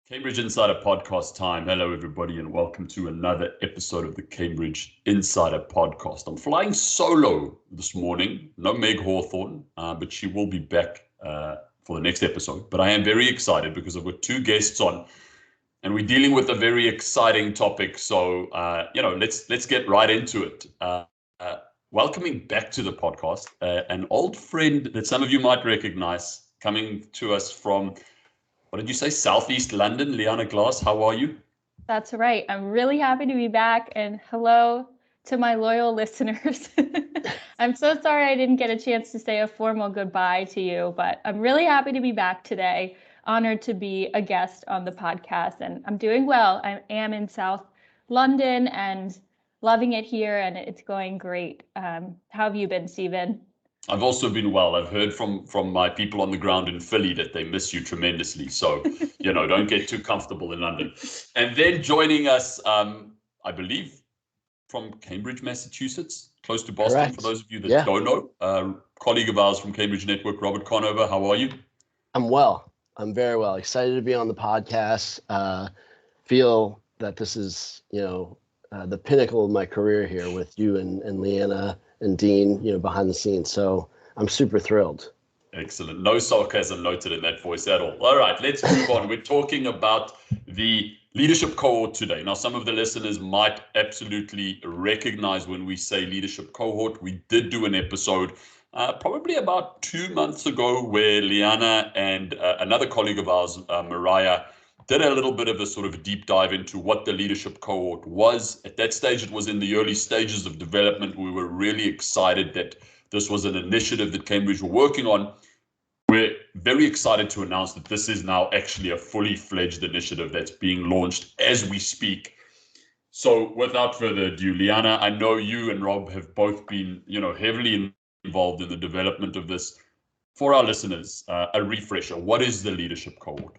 Cambridge Insider Podcast time. Hello, everybody, and welcome to another episode of the Cambridge Insider Podcast. I'm flying solo this morning. No Meg Hawthorne, but she will be back for the next episode. But I am very excited because I've got two guests on, and we're dealing with a very exciting topic. So, let's get right into it. Welcoming back to the podcast, an old friend that some of you might recognize, coming to us from, what did you say, Southeast London, Leanna Glass. How are you? That's right. I'm really happy to be back, and hello to my loyal listeners. I'm so sorry I didn't get a chance to say a formal goodbye to you, but I'm really happy to be back today. Honored to be a guest on the podcast, and I'm doing well. I am in South London and loving it here, and it's going great. How have you been, Stephen? I've also been well. I've heard from my people on the ground in Philly that they miss you tremendously. So, don't get too comfortable in London. And then joining us, I believe, from Cambridge, Massachusetts, close to Boston. Correct. For those of you that don't know, colleague of ours from Cambridge Network, Robert Konover. How are you? I'm well. I'm very well. Excited to be on the podcast. Feel that this is, the pinnacle of my career here with you and Leanna and Dean, behind the scenes. So I'm super thrilled. Excellent. No sarcasm noted in that voice at all. All right, let's move on. We're talking about the leadership cohort today. Now, some of the listeners might absolutely recognize when we say leadership cohort. We did do an episode probably about 2 months ago where Leanna and another colleague of ours, Mariah, did a little bit of a sort of deep dive into what the leadership cohort was. At that stage, it was in the early stages of development. We were really excited that this was an initiative that Cambridge were working on. We're very excited to announce that this is now actually a fully fledged initiative that's being launched as we speak. So without further ado, Leanna, I know you and Rob have both been, heavily involved in the development of this. For our listeners, a refresher, what is the leadership cohort?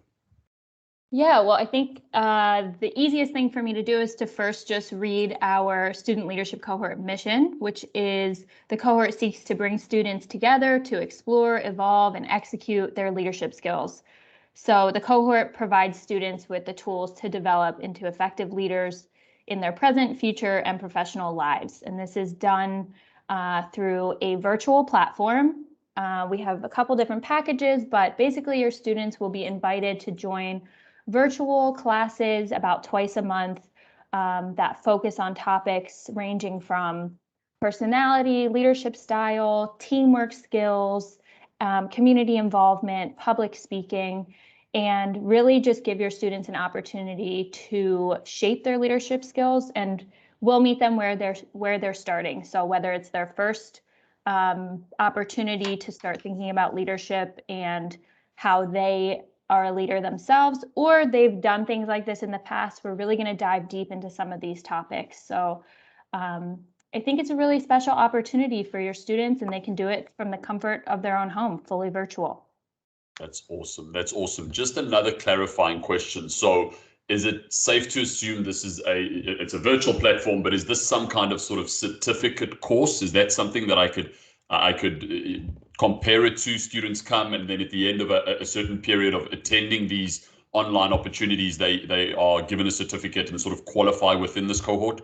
Yeah, well, I think the easiest thing for me to do is to first just read our student leadership cohort mission, which is the cohort seeks to bring students together to explore, evolve, and execute their leadership skills. So the cohort provides students with the tools to develop into effective leaders in their present, future, and professional lives. And this is done through a virtual platform. We have a couple different packages, but basically your students will be invited to join virtual classes about twice a month that focus on topics ranging from personality, leadership style, teamwork skills, community involvement, public speaking, and really just give your students an opportunity to shape their leadership skills, and we'll meet them where they're starting. So whether it's their first opportunity to start thinking about leadership and how they are a leader themselves, or they've done things like this in the past, we're really going to dive deep into some of these topics. So I think it's a really special opportunity for your students, and they can do it from the comfort of their own home, fully virtual. That's awesome. That's awesome. Just another clarifying question. So is it safe to assume this is it's a virtual platform, but is this some kind of sort of certificate course? Is that something that I could compare it to? Students come, and then at the end of a certain period of attending these online opportunities, they are given a certificate and sort of qualify within this cohort?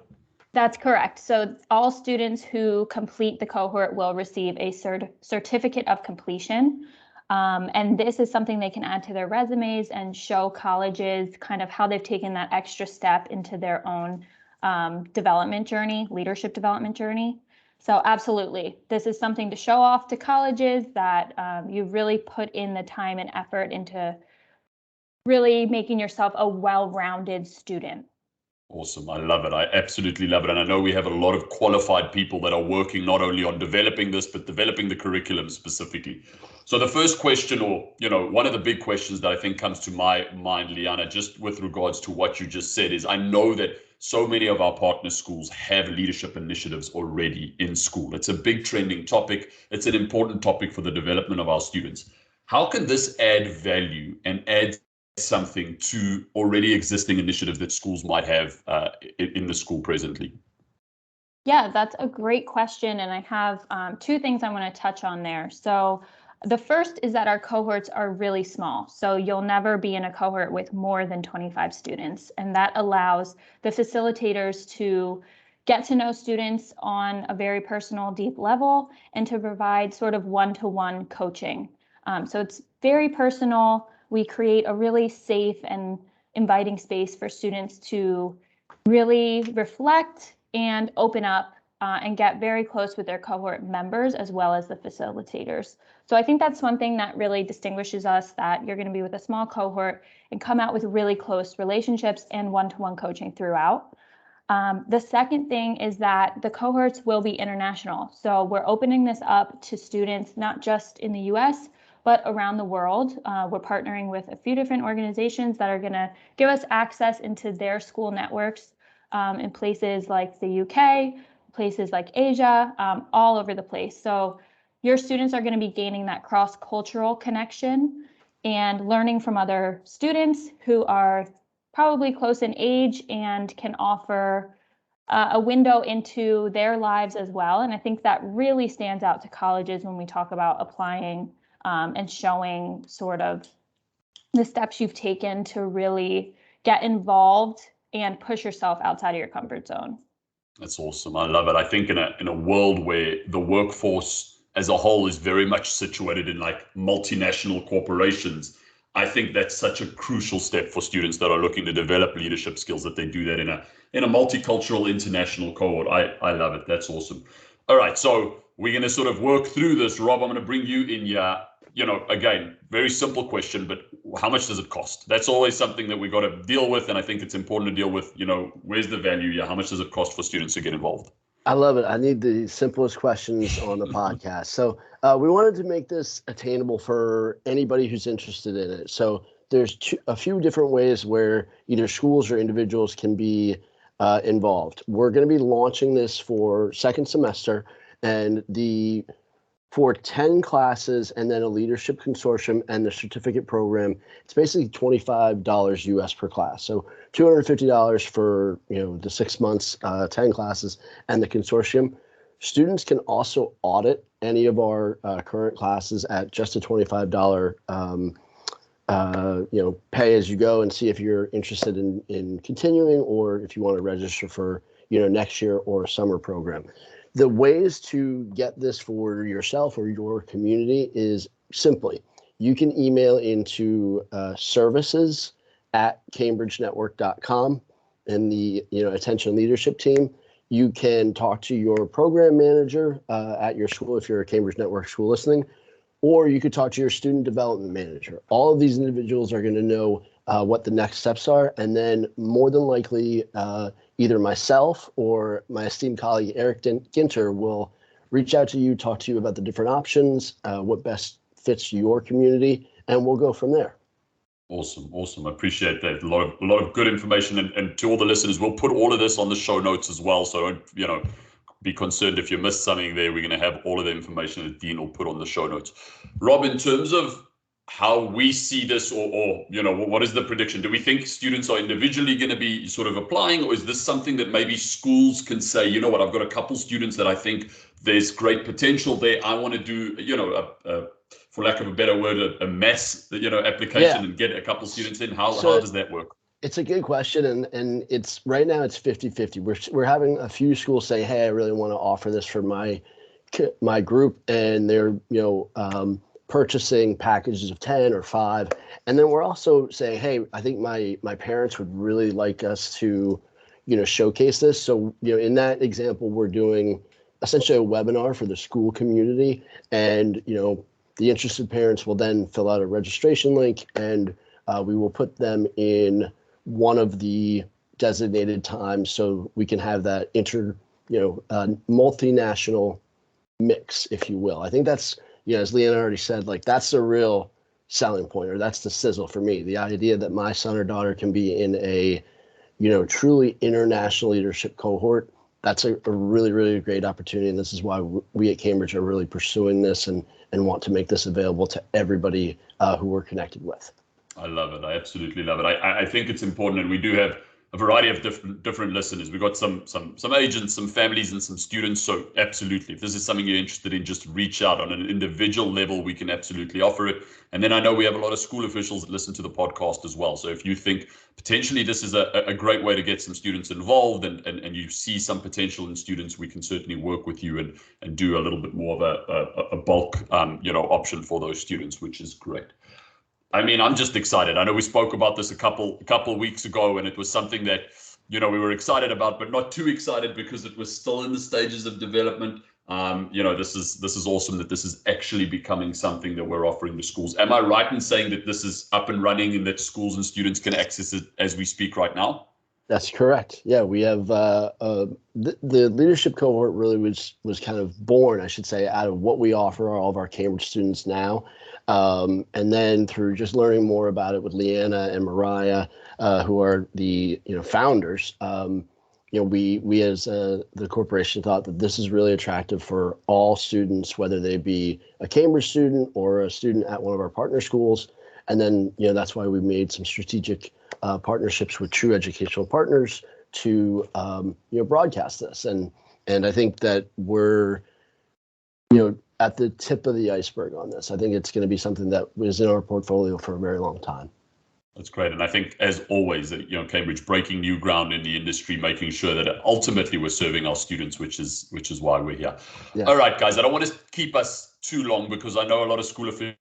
That's correct. So all students who complete the cohort will receive a certificate of completion. And this is something they can add to their resumes and show colleges kind of how they've taken that extra step into their own development journey, leadership development journey. So absolutely, this is something to show off to colleges that you've really put in the time and effort into really making yourself a well-rounded student. Awesome. I love it. I absolutely love it. And I know we have a lot of qualified people that are working not only on developing this, but developing the curriculum specifically. So the first question, or, one of the big questions that I think comes to my mind, Leanna, just with regards to what you just said, is I know that so many of our partner schools have leadership initiatives already in school. It's a big trending topic. It's an important topic for the development of our students. How can this add value and add something to already existing initiatives that schools might have in the school presently? Yeah, that's a great question. And I have two things I want to touch on there. So The first is that our cohorts are really small. So you'll never be in a cohort with more than 25 students. And that allows the facilitators to get to know students on a very personal, deep level and to provide sort of one-to-one coaching. So it's very personal. We create a really safe and inviting space for students to really reflect and open up and get very close with their cohort members as well as the facilitators. So I think that's one thing that really distinguishes us, that you're going to be with a small cohort and come out with really close relationships and one-to-one coaching throughout. The second thing is that the cohorts will be international. So we're opening this up to students, not just in the US, but around the world. We're partnering with a few different organizations that are going to give us access into their school networks in places like the UK, places like Asia, all over the place. So your students are going to be gaining that cross-cultural connection and learning from other students who are probably close in age and can offer a window into their lives as well. And I think that really stands out to colleges when we talk about applying and showing sort of the steps you've taken to really get involved and push yourself outside of your comfort zone. That's awesome. I love it. I think in a world where the workforce as a whole is very much situated in like multinational corporations, I think that's such a crucial step for students that are looking to develop leadership skills, that they do that in a multicultural international cohort. I love it. That's awesome. All right, so we're going to sort of work through this. Rob, I'm going to bring you in here. Again, very simple question, but how much does it cost? That's always something that we got to deal with, and I think it's important to deal with. Where's the value here? How much does it cost for students to get involved? I love it. I need the simplest questions on the podcast. So we wanted to make this attainable for anybody who's interested in it. So there's a few different ways where either schools or individuals can be involved. We're going to be launching this for second semester, and for 10 classes and then a leadership consortium and the certificate program, it's basically $25 US per class. So $250 for the 6 months, 10 classes, and the consortium. Students can also audit any of our current classes at just a $25 pay as you go, and see if you're interested in continuing, or if you want to register for next year or a summer program. The ways to get this for yourself or your community is simply, you can email into services@cambridgenetwork.com and the attention leadership team. You can talk to your program manager at your school if you're a Cambridge Network school listening, or you could talk to your student development manager. All of these individuals are going to know what the next steps are, and then more than likely either myself or my esteemed colleague Eric Ginter will reach out to you, talk to you about the different options, what best fits your community, and we'll go from there. Awesome. I appreciate that. A lot of good information, and to all the listeners, we'll put all of this on the show notes as well. So don't be concerned if you missed something there. We're going to have all of the information that Dean will put on the show notes. Rob, in terms of how we see this, or what is the prediction? Do we think students are individually going to be sort of applying, or is this something that maybe schools can say, you know what, I've got a couple students that I think there's great potential there. I want to do, for lack of a better word, a mass, application and get a couple students in. How does that work? It's a good question, and it's right now it's 50-50. We're having a few schools say, hey, I really want to offer this for my group, and they're purchasing packages of 10 or 5. And then we're also saying, hey, I think my parents would really like us to, showcase this. So, in that example, we're doing essentially a webinar for the school community, and, the interested parents will then fill out a registration link, and we will put them in one of the designated times so we can have that multinational mix, if you will. I think that's, as Leanna already said, like that's the real selling point, or that's the sizzle for me. The idea that my son or daughter can be in a, truly international leadership cohort. That's a really, really great opportunity. And this is why we at Cambridge are really pursuing this and want to make this available to everybody who we're connected with. I love it. I absolutely love it. I think it's important, and we do have a variety of different listeners. We've got some agents, some families, and some students. So absolutely, if this is something you're interested in, just reach out. On an individual level. We can absolutely offer it. And then I know we have a lot of school officials that listen to the podcast as well. So if you think potentially this is a great way to get some students involved, and you see some potential in students, we can certainly work with you and do a little bit more of a bulk option for those students, which is great. I mean, I'm just excited. I know we spoke about this a couple weeks ago, and it was something that, we were excited about, but not too excited because it was still in the stages of development. This is awesome that this is actually becoming something that we're offering to schools. Am I right in saying that this is up and running and that schools and students can access it as we speak right now? That's correct. Yeah, we have the leadership cohort really was kind of born, I should say, out of what we offer all of our Cambridge students now. And then through just learning more about it with Leanna and Mariah, who are the founders, we as the corporation thought that this is really attractive for all students, whether they be a Cambridge student or a student at one of our partner schools. And then that's why we made some strategic partnerships with True Educational Partners to broadcast this. And I think that we're at the tip of the iceberg on this. I think it's going to be something that is in our portfolio for a very long time. That's great. And I think, as always, Cambridge breaking new ground in the industry, making sure that ultimately we're serving our students, which is why we're here. Yeah. All right, guys, I don't want to keep us too long because I know a lot of school officials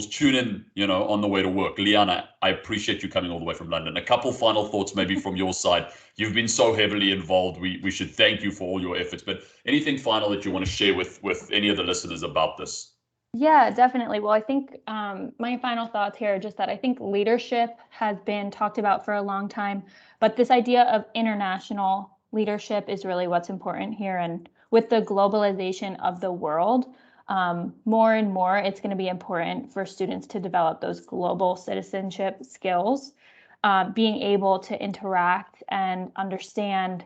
tune in, on the way to work. Leanna, I appreciate you coming all the way from London. A couple final thoughts maybe from your side. You've been so heavily involved. We should thank you for all your efforts. But anything final that you want to share with any of the listeners about this? Yeah, definitely. Well, I think my final thoughts here are just that I think leadership has been talked about for a long time, but this idea of international leadership is really what's important here. And with the globalization of the world, more and more, it's going to be important for students to develop those global citizenship skills, being able to interact and understand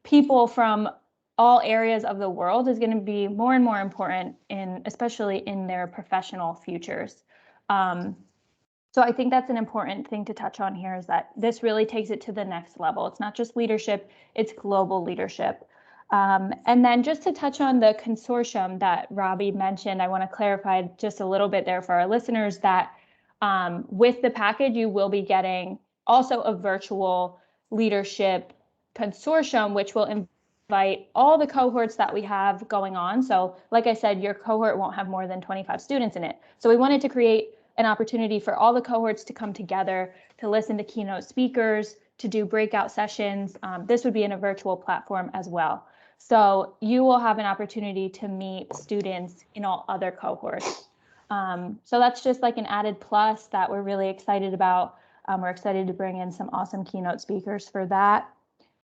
people from all areas of the world is going to be more and more important, especially in their professional futures. So I think that's an important thing to touch on here, is that this really takes it to the next level. It's not just leadership, it's global leadership. And then just to touch on the consortium that Robbie mentioned, I want to clarify just a little bit there for our listeners that with the package, you will be getting also a virtual leadership consortium, which will invite all the cohorts that we have going on. So like I said, your cohort won't have more than 25 students in it. So we wanted to create an opportunity for all the cohorts to come together, to listen to keynote speakers, to do breakout sessions. This would be in a virtual platform as well. So you will have an opportunity to meet students in all other cohorts. So that's just like an added plus that we're really excited about. We're excited to bring in some awesome keynote speakers for that.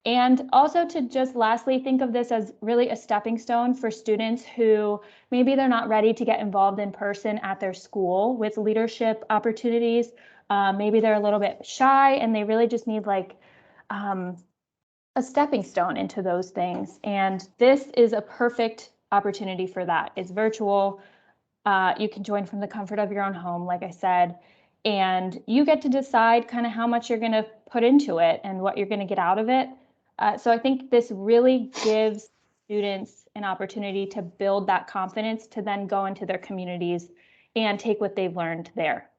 And also to just lastly think of this as really a stepping stone for students who maybe they're not ready to get involved in person at their school with leadership opportunities. Maybe they're a little bit shy and they really just need like a stepping stone into those things. And this is a perfect opportunity for that. It's virtual. You can join from the comfort of your own home, like I said, and you get to decide kind of how much you're going to put into it and what you're going to get out of it. So I think this really gives students an opportunity to build that confidence to then go into their communities and take what they've learned there.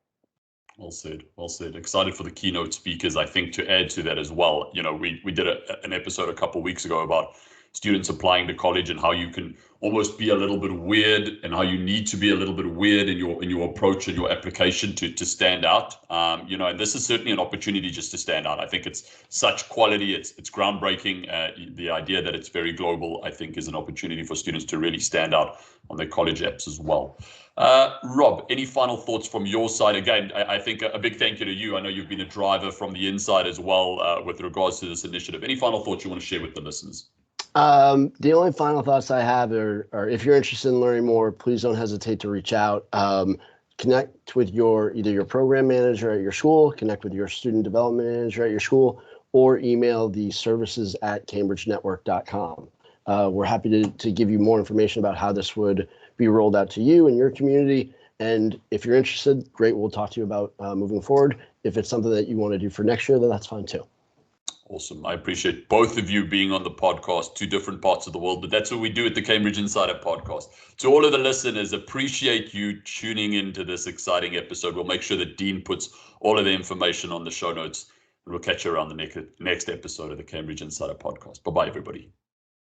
Well said. Well said. Excited for the keynote speakers. I think to add to that as well, we did an episode a couple of weeks ago about students applying to college and how you can almost be a little bit weird and how you need to be a little bit weird in your approach and your application to stand out. And this is certainly an opportunity just to stand out. I think it's such quality. It's groundbreaking. The idea that it's very global, I think, is an opportunity for students to really stand out on their college apps as well. Rob, any final thoughts from your side? Again, I think a big thank you to you. I know you've been a driver from the inside as well with regards to this initiative. Any final thoughts you want to share with the listeners? The only final thoughts I have are if you're interested in learning more, please don't hesitate to reach out. Connect with either your program manager at your school, connect with your student development manager at your school, or email the services@cambridgenetwork.com. We're happy to give you more information about how this would be rolled out to you and your community. And if you're interested, great, we'll talk to you about moving forward. If it's something that you want to do for next year, then that's fine too. Awesome. I appreciate both of you being on the podcast, 2 different parts of the world, but that's what we do at the Cambridge Insider podcast. To all of the listeners, appreciate you tuning into this exciting episode. We'll make sure that Dean puts all of the information on the show notes, and we'll catch you around the next episode of the Cambridge Insider podcast. Bye-bye, everybody.